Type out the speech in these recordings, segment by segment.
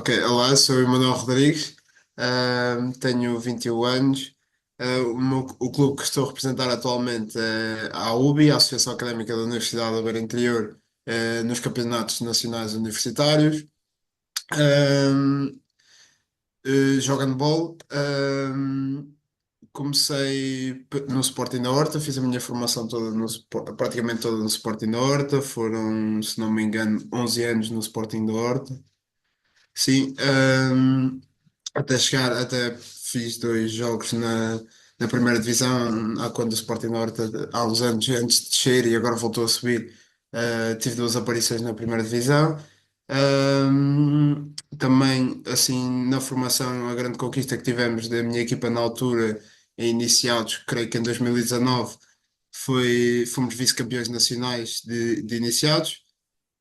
Ok, olá, sou o Emanuel Rodrigues, tenho 21 anos. O clube que estou a representar atualmente é a AUBI, a Associação Académica da Universidade do Beira Interior, nos campeonatos nacionais universitários. Um, Jogo handball. Comecei no Sporting da Horta, fiz a minha formação toda praticamente toda no Sporting da Horta. Foram, se não me engano, 11 anos no Sporting da Horta. Sim, até fiz dois jogos na primeira divisão, há quando o Sporting Norte, há uns anos antes de descer e agora voltou a subir. Tive duas aparições na primeira divisão. Também, assim, na formação, a grande conquista que tivemos da minha equipa na altura, em iniciados, creio que em 2019, fomos vice-campeões nacionais de iniciados.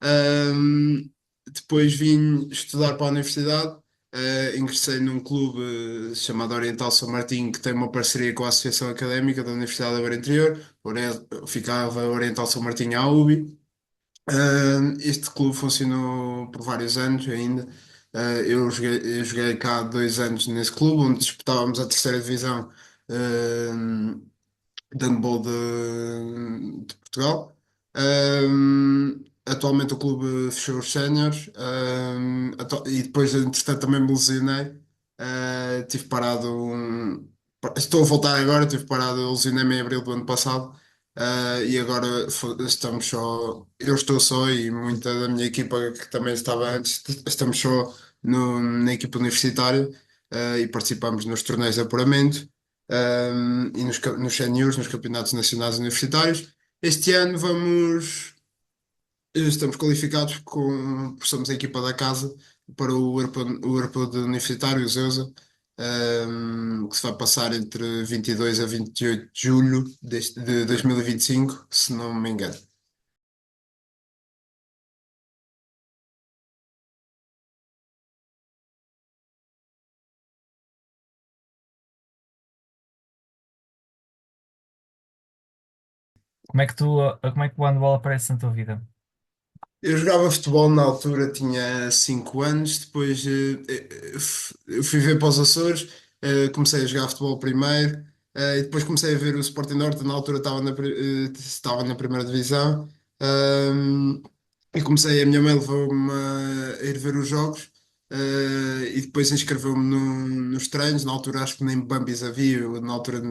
Ahm, Depois vim estudar para a universidade. Ingressei num clube chamado Oriental São Martinho, que tem uma parceria com a Associação Académica da Universidade da Beira Interior. Ficava Oriental São Martinho à UBI. Este clube funcionou por vários anos ainda. Eu joguei cá 2 anos nesse clube, onde disputávamos a terceira divisão, de handball de Portugal. Atualmente o clube fechou os séniores, e depois, entretanto, também me lesionei. Tive parado. Estou a voltar agora, tive parado, lesionei-me em abril do ano passado. E agora estamos só. Eu estou só e muita da minha equipa que também estava antes, estamos só na equipa universitária, e participamos nos torneios de apuramento, e nos séniores, nos campeonatos nacionais universitários. Este ano estamos qualificados somos a equipa da casa para o Europeu de Universitário, o Zeusa, que se vai passar entre 22 a 28 de julho de 2025, se não me engano. Como é que o handball aparece na tua vida? Eu jogava futebol na altura, tinha 5 anos, depois eu fui ver para os Açores, comecei a jogar futebol primeiro, e depois comecei a ver o Sporting Norte, na altura estava na primeira divisão, ehm, e comecei, a minha mãe levou-me a ir ver os jogos, e depois inscreveu-me nos treinos. Na altura acho que nem Bambis havia, na altura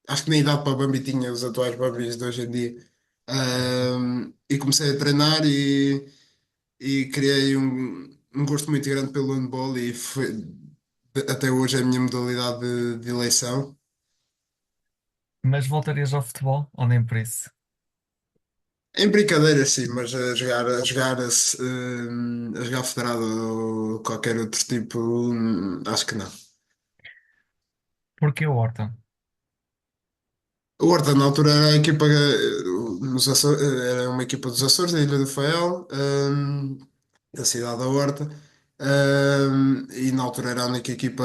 acho que nem idade para Bambi tinha os atuais Bambis de hoje em dia. E comecei a treinar e criei um gosto muito grande pelo handball, e até hoje é a minha modalidade de eleição. Mas voltarias ao futebol ou nem por isso? Em brincadeira, sim, mas a jogar federado ou qualquer outro tipo, acho que não. Porque o Horta? O Horta, na altura, era a equipa, era uma equipa dos Açores, da Ilha do Fael, da cidade da Horta, e na altura era a única equipa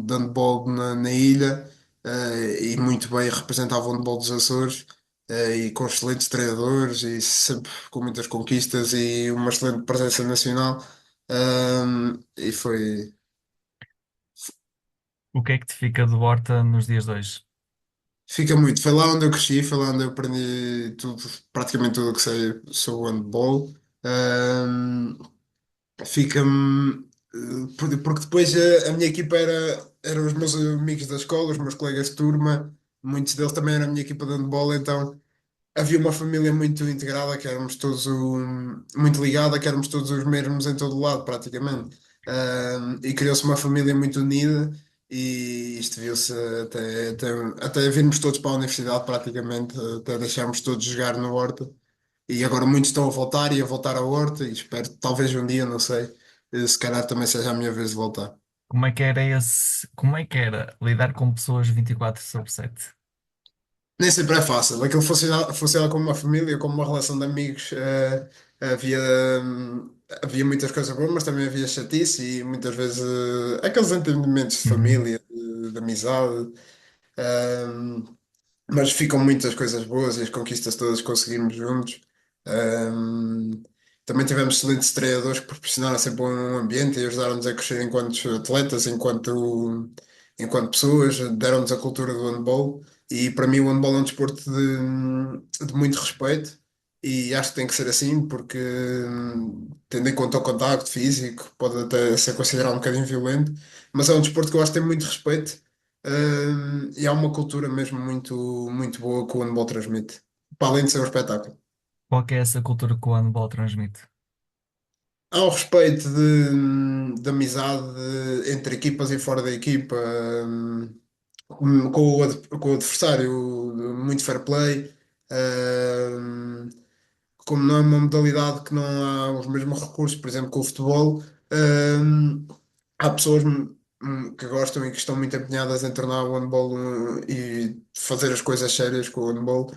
de handball na ilha, e muito bem representava o handball dos Açores, e com excelentes treinadores, e sempre com muitas conquistas e uma excelente presença nacional. E O que é que te fica do Horta nos dias de hoje? fica muito. Foi lá onde eu cresci, foi lá onde eu aprendi tudo, praticamente tudo o que sei sobre o handball. Ahm, Fica-me. Porque depois a minha equipa eram os meus amigos da escola, os meus colegas de turma, muitos deles também eram a minha equipa de handball, então havia uma família muito integrada, que éramos todos muito ligada, que éramos todos os mesmos em todo o lado, praticamente. E criou-se uma família muito unida, e isto viu-se até virmos todos para a universidade, praticamente, até deixarmos todos jogar no Horta. E agora muitos estão a voltar e a voltar ao Horta, e espero, talvez um dia, não sei, se calhar também seja a minha vez de voltar. Como é que era lidar com pessoas 24/7? Nem sempre é fácil. Aquilo funciona como uma família, como uma relação de amigos. Havia, havia muitas coisas boas, mas também havia chatice e muitas vezes aqueles entendimentos de Uhum. família, de amizade. eh, mas ficam muitas coisas boas e as conquistas todas que conseguimos juntos. Eh, também tivemos excelentes treinadores que proporcionaram sempre um ambiente e ajudaram-nos a crescer enquanto atletas, enquanto pessoas, deram-nos a cultura do handball. E para mim, o handball é um desporto de muito respeito. E acho que tem que ser assim, porque, tendo em conta o contacto físico, pode até ser considerado um bocadinho violento, mas é um desporto que eu acho que tem muito respeito, e há uma cultura mesmo muito, muito boa que o handball transmite, para além de ser um espetáculo. Qual que é essa cultura que o handball transmite? Há um respeito de amizade entre equipas e fora da equipa, com o adversário, muito fair play. hum, Como não é uma modalidade que não há os mesmos recursos, por exemplo, com o futebol, há pessoas que gostam e que estão muito empenhadas em tornar o handball e fazer as coisas sérias com o handball.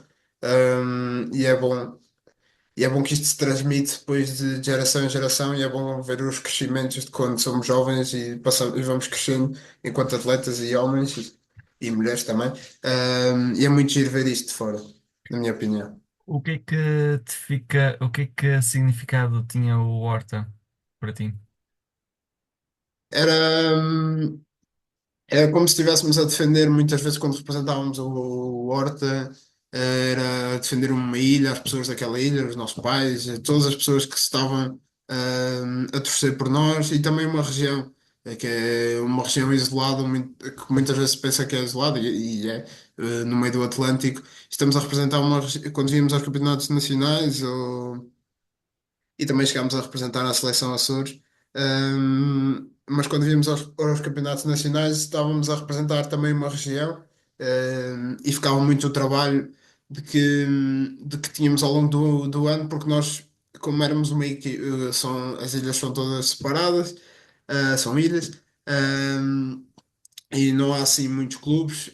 E é bom. E é bom que isto se transmite depois de geração em geração e é bom ver os crescimentos de quando somos jovens e, passamos, e vamos crescendo enquanto atletas e homens e mulheres também. E é muito giro ver isto de fora, na minha opinião. O que é que significado tinha o Horta para ti? Era, hum, Era como se estivéssemos a defender, muitas vezes, quando representávamos o Horta, era defender uma ilha, as pessoas daquela ilha, os nossos pais, todas as pessoas que estavam a torcer por nós e também uma região, que é uma região isolada, que muitas vezes se pensa que é isolada e é, no meio do Atlântico. Estamos a representar quando íamos aos campeonatos nacionais e também chegámos a representar a seleção Açores. Mas quando víamos aos campeonatos nacionais, estávamos a representar também uma região, e ficava muito o trabalho de que tínhamos ao longo do ano, porque nós, como éramos uma equipe, as ilhas são todas separadas, são ilhas. hum, e não há assim muitos clubes.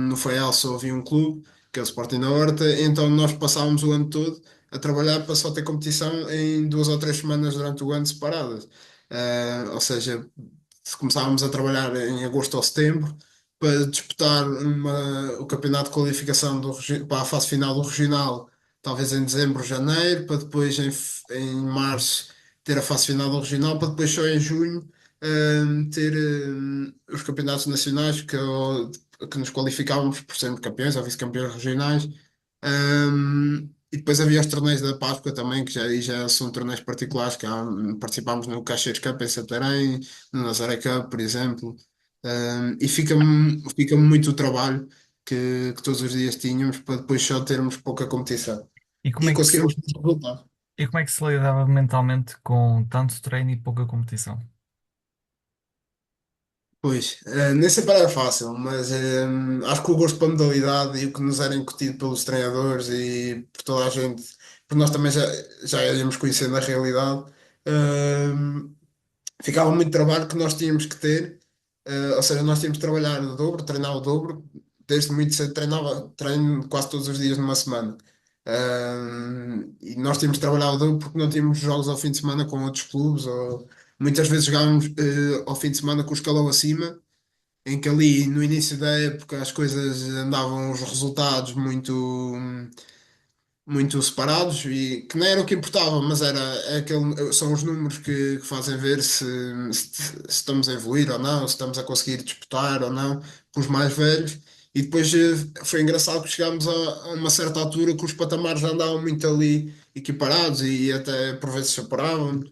No Faial só havia um clube, que é o Sporting da Horta, então nós passávamos o ano todo a trabalhar para só ter competição em 2 ou 3 semanas durante o ano separadas. Ou seja, se começávamos a trabalhar em agosto ou setembro para disputar o campeonato de qualificação para a fase final do regional, talvez em dezembro, janeiro, para depois em março ter a fase final do regional, para depois só em junho ter os campeonatos nacionais que nos qualificávamos por sermos campeões ou vice-campeões regionais. E depois havia os torneios da Páscoa também, que já são torneios particulares, participámos no Caxias Cup em Santarém, no Nazaré Cup, por exemplo. E fica muito o trabalho que todos os dias tínhamos para depois só termos pouca competição E como e é que se, conseguirmos resultados. e como é que se lidava mentalmente com tanto treino e pouca competição? Pois, nem sempre era fácil, mas acho que o gosto pela modalidade e o que nos era incutido pelos treinadores e por toda a gente, porque nós também já íamos conhecendo a realidade, hum, ficava muito trabalho que nós tínhamos que ter, ou seja, nós tínhamos que trabalhar o dobro, treinar o dobro, desde muito cedo treino quase todos os dias numa semana. E nós tínhamos que trabalhar o dobro porque não tínhamos jogos ao fim de semana com outros clubes, ou muitas vezes jogávamos ao fim de semana com o escalão acima, em que ali no início da época as coisas andavam, os resultados muito separados e que não era o que importava, mas são os números que fazem ver se estamos a evoluir ou não, se estamos a conseguir disputar ou não com os mais velhos. E depois foi engraçado que chegámos a uma certa altura que os patamares andavam muito ali equiparados e até por vezes se separavam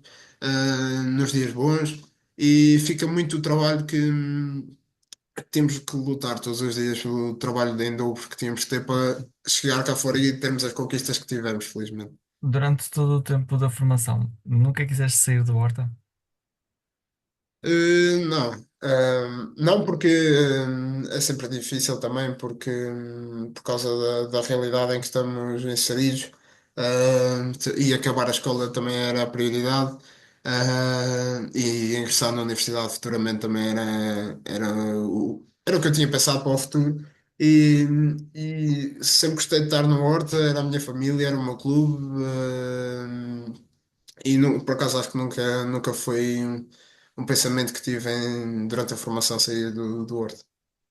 nos dias bons. E fica muito o trabalho que temos que lutar todos os dias pelo trabalho de em dobro que tínhamos que ter para chegar cá fora e termos as conquistas que tivemos, felizmente. Durante todo o tempo da formação, nunca quiseste sair do Horta? Não. Não porque é sempre difícil também, porque por causa da realidade em que estamos inseridos, e acabar a escola também era a prioridade. E ingressar na universidade futuramente também era o que eu tinha pensado para o futuro. E, e sempre gostei de estar no Horta, era a minha família, era o meu clube. E por acaso acho que nunca foi um pensamento que tive durante a formação sair do Horto.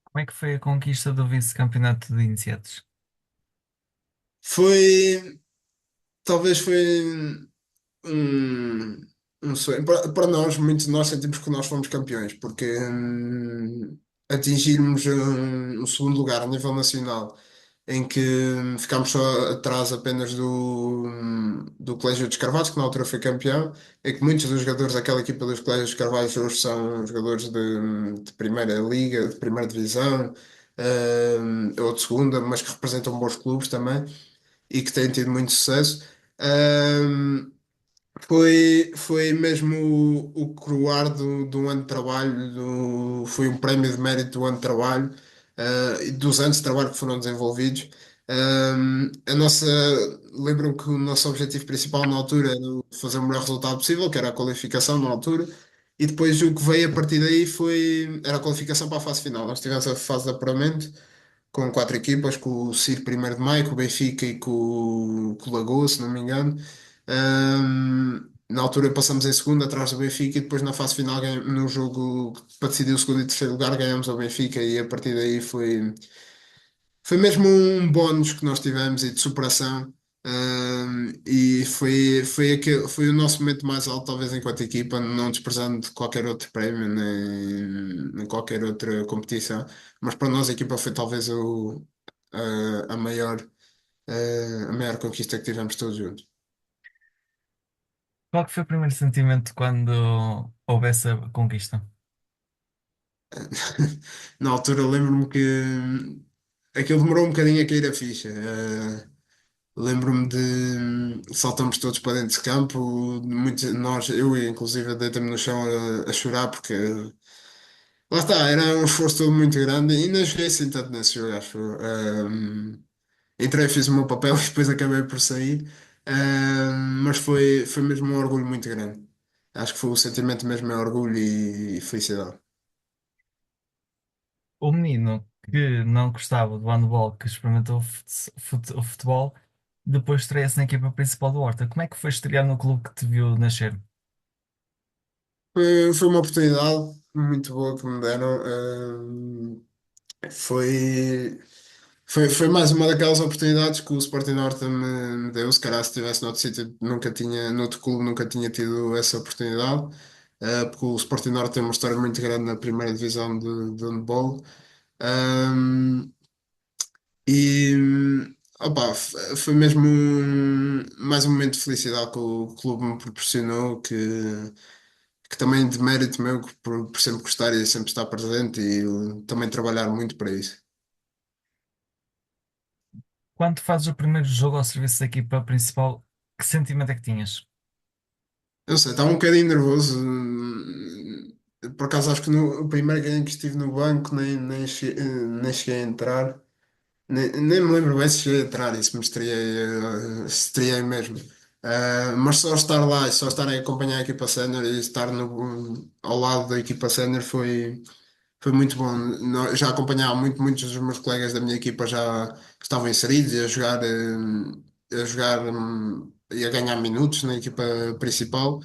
Como é que foi a conquista do vice-campeonato de iniciados? Foi, talvez foi um, um sonho. Para nós, muitos de nós sentimos que nós fomos campeões, porque atingirmos um segundo lugar a nível nacional, em que ficámos só atrás apenas do Colégio dos Carvalhos, que na altura foi campeão, é que muitos dos jogadores daquela equipa dos Colégios dos Carvalhos hoje são jogadores de primeira liga, de primeira divisão, ou de segunda, mas que representam bons clubes também e que têm tido muito sucesso. Hum, foi mesmo o coroar de um ano de trabalho, foi um prémio de mérito do ano de trabalho, e dos anos de trabalho que foram desenvolvidos. A nossa, lembro-me que o nosso objetivo principal na altura era fazer o melhor resultado possível, que era a qualificação na altura, e depois o que veio a partir daí era a qualificação para a fase final. Nós tivemos a fase de apuramento com quatro equipas, com o CIR 1º de Maio, com o Benfica e com o Lagoa, se não me engano. Na altura passamos em segundo, atrás do Benfica, e depois na fase final, no jogo para decidir o segundo e terceiro lugar, ganhamos ao Benfica, e a partir daí foi mesmo um bónus que nós tivemos e de superação. E foi o nosso momento mais alto, talvez, enquanto equipa, não desprezando qualquer outro prémio, nem qualquer outra competição. Mas para nós, a equipa foi talvez a maior conquista que tivemos todos juntos. Qual que foi o primeiro sentimento quando houve essa conquista? Na altura, lembro-me que aquilo demorou um bocadinho a cair a ficha. Lembro-me de saltamos todos para dentro de campo, muitos, nós, eu inclusive, deitei-me no chão a chorar porque lá está, era um esforço todo muito grande e não joguei assim tanto nesse jogo, acho. Entrei, fiz o meu papel e depois acabei por sair. Mas foi mesmo um orgulho muito grande. Acho que foi o sentimento mesmo é orgulho e felicidade. O menino que não gostava do handball, que experimentou o futebol, depois estreia-se na equipa principal do Horta. Como é que foi estrear no clube que te viu nascer? Foi uma oportunidade muito boa que me deram. Foi. Foi mais uma daquelas oportunidades que o Sporting Norte me deu. Se calhar se estivesse noutro sítio, noutro clube, nunca tinha tido essa oportunidade. Porque o Sporting Norte tem uma história muito grande na primeira divisão de handball. Um, e opa, foi mesmo mais um momento de felicidade que o clube me proporcionou, que também de mérito meu por sempre gostar e sempre estar presente e também trabalhar muito para isso. Quando fazes o primeiro jogo ao serviço da equipa principal, que sentimento é que tinhas? Eu sei, estava um bocadinho nervoso. Por acaso acho que no o primeiro game que estive no banco nem cheguei a entrar. Nem me lembro bem se cheguei a entrar e se me estreiei mesmo. Mas só estar lá e só estar a acompanhar a equipa sénior e estar ao lado da equipa sénior foi muito bom. Já acompanhava muitos dos meus colegas da minha equipa já estavam inseridos e a jogar e a ganhar minutos na equipa principal.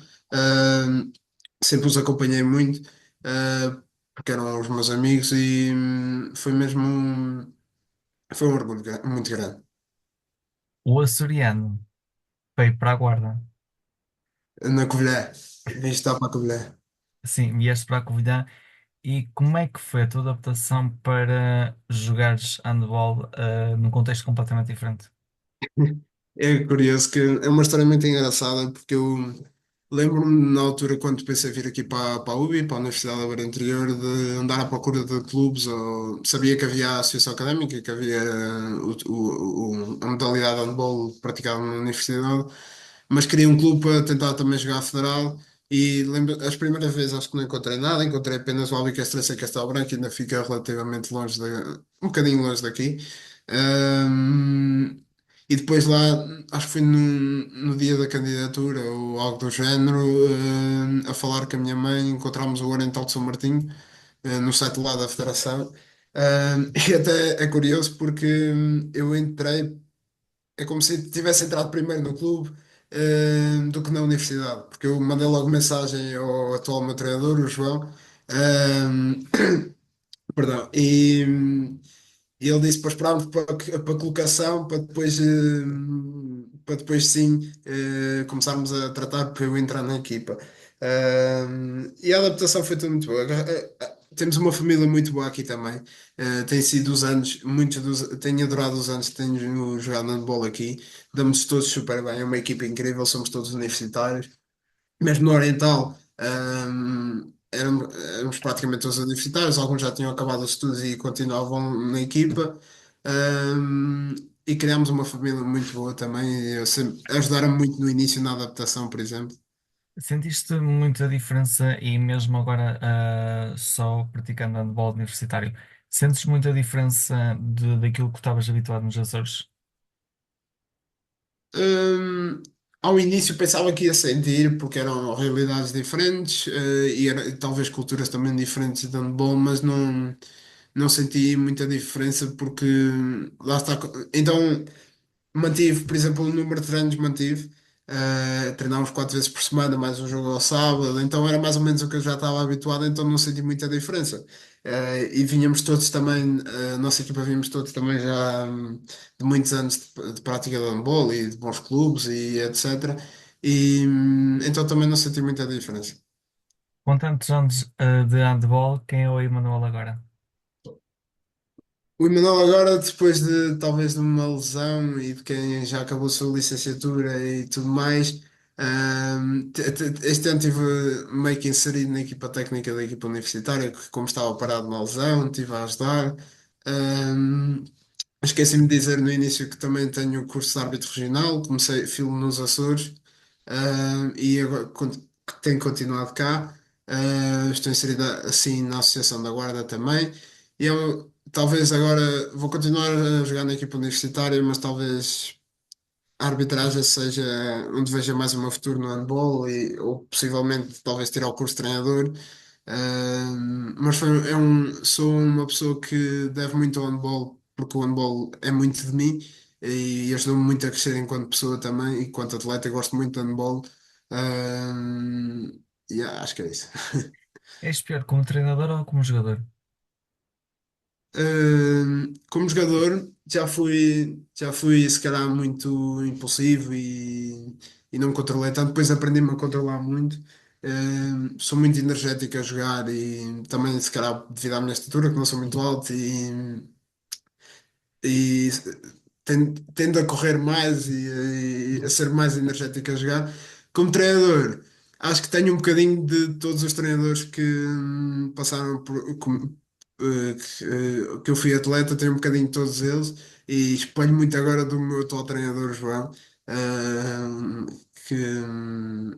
Sempre os acompanhei muito, porque eram os meus amigos e foi um orgulho muito grande. O açoriano veio para a Guarda. Na Covilhã, vim estar para a Covilhã. Sim, vieste para a Covilhã. E como é que foi a tua adaptação para jogares handball, num contexto completamente diferente? É curioso que é uma história muito engraçada porque eu lembro-me na altura quando pensei vir aqui para a UBI, para a Universidade da Beira Interior, de andar à procura de clubes, ou sabia que havia a Associação Académica, que havia a modalidade de handball praticada na universidade, mas queria um clube para tentar também jogar a federal. E lembro, as primeiras vezes acho que não encontrei nada, encontrei apenas o Albicestrense em Castelo Branco, ainda fica relativamente longe, um bocadinho longe daqui. Ahm, e depois lá, acho que foi no dia da candidatura ou algo do género, a falar com a minha mãe, encontramos o Oriental de São Martinho, no site lá da Federação. E até é curioso porque eu entrei, é como se tivesse entrado primeiro no clube, do que na universidade, porque eu mandei logo mensagem ao atual meu treinador, o João, perdão, E ele disse para esperarmos para a colocação, para depois sim começarmos a tratar para eu entrar na equipa. E a adaptação foi tudo muito boa. Temos uma família muito boa aqui também. Tem sido os anos, tenho adorado os anos que tenho jogado handball aqui. Damos todos super bem, é uma equipa incrível, somos todos universitários mesmo no Oriental, éramos praticamente todos universitários, alguns já tinham acabado os estudos e continuavam na equipa, ahm, e criámos uma família muito boa também. Ajudaram muito no início na adaptação, por exemplo. Sentiste muita diferença e mesmo agora só praticando handball universitário, sentes muita diferença daquilo que estavas habituado nos Açores? Ahm, Ao início pensava que ia sentir, porque eram realidades diferentes, e talvez culturas também diferentes de handball, mas não senti muita diferença porque lá está. Então. Mantive, por exemplo, o número de treinos mantive. Treinávamos 4 vezes por semana, mais um jogo ao sábado, então era mais ou menos o que eu já estava habituado, então não senti muita diferença. E vinhamos todos também, a nossa equipa vínhamos todos também já de muitos anos de prática de handball e de bons clubes e etc. Então também não senti muita diferença. Com tantos anos de handball, quem é o Emanuel agora? O Emanuel agora, depois de talvez de uma lesão e de quem já acabou a sua licenciatura e tudo mais, este ano estive meio que inserido na equipa técnica da equipa universitária, que como estava parado na lesão, estive a ajudar. Ahm, Esqueci-me de dizer no início que também tenho o curso de árbitro regional, comecei filme nos Açores, e agora tenho continuado cá. Estou inserido assim na Associação da Guarda também. E eu talvez agora vou continuar a jogar na equipa universitária, mas talvez a arbitragem seja onde veja mais o meu futuro no handball ou possivelmente talvez tirar o curso de treinador. Mas sou uma pessoa que deve muito ao handball porque o handball é muito de mim e ajudou-me muito a crescer enquanto pessoa também, e enquanto atleta eu gosto muito de handball. Acho que é isso. És pior como treinador ou como jogador? Como jogador, já fui se calhar muito impulsivo e não me controlei tanto. Depois aprendi-me a controlar muito. Sou muito energético a jogar e também, se calhar, devido à minha estatura, que não sou muito alto, e tendo a correr mais e a ser mais energético a jogar. Como treinador, acho que tenho um bocadinho de todos os treinadores que passaram que eu fui atleta, tenho um bocadinho de todos eles e espelho muito agora do meu atual treinador, João, hum, que, hum,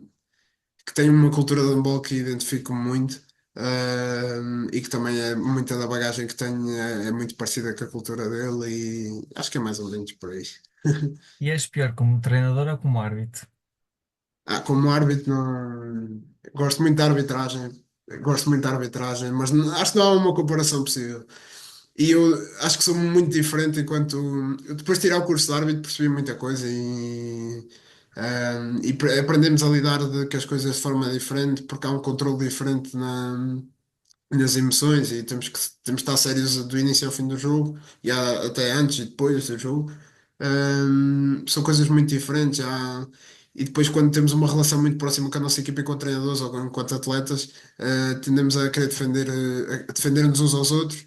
que tem uma cultura de handball que identifico muito. E que também é muita da bagagem que tenho é muito parecida com a cultura dele e acho que é mais ou menos por aí. E és pior como treinador ou como árbitro? Como árbitro, não... gosto muito da arbitragem, mas acho que não há uma comparação possível. E eu acho que sou muito diferente enquanto. Depois de tirar o curso de árbitro percebi muita coisa e aprendemos a lidar com as coisas de forma diferente porque há um controle diferente nas emoções e temos que estar sérios do início ao fim do jogo até antes e depois do jogo. São coisas muito diferentes. E depois, quando temos uma relação muito próxima com a nossa equipa enquanto treinadores ou enquanto atletas, tendemos a querer a defender-nos uns aos outros,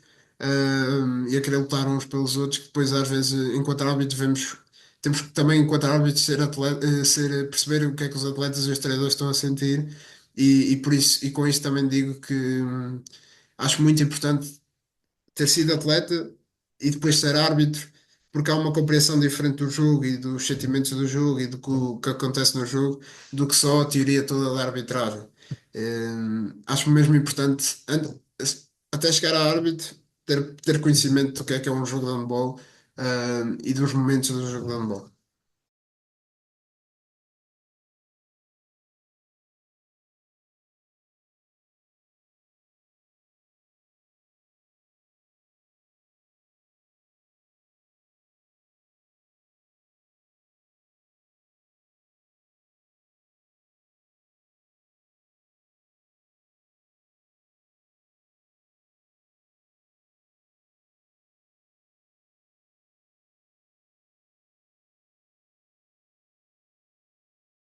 e a querer lutar uns pelos outros, que depois, às vezes, enquanto árbitros, temos que também, enquanto árbitros, perceber o que é que os atletas e os treinadores estão a sentir. E por isso, e com isto também digo que acho muito importante ter sido atleta e depois ser árbitro, porque há uma compreensão diferente do jogo e dos sentimentos do jogo e do que acontece no jogo, do que só a teoria toda da arbitragem. Acho mesmo importante, até chegar a árbitro, ter conhecimento do que é um jogo de handball, e dos momentos do jogo de handball.